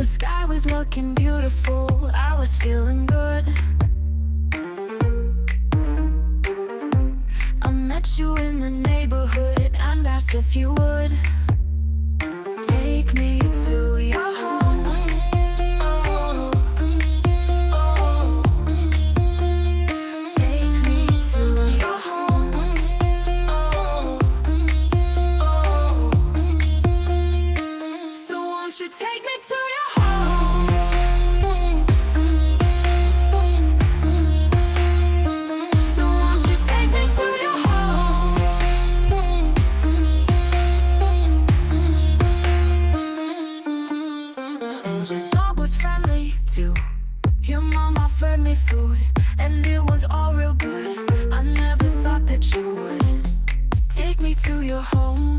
The sky was looking beautiful, I was feeling good. I met you in the neighborhood and asked if you would take me to your home. Take me to your home. So won't you take me to your home? So won't you take me to your home? And your dog was friendly too. Your mom offered me food, and it was all real good. I never thought that you would take me to your home.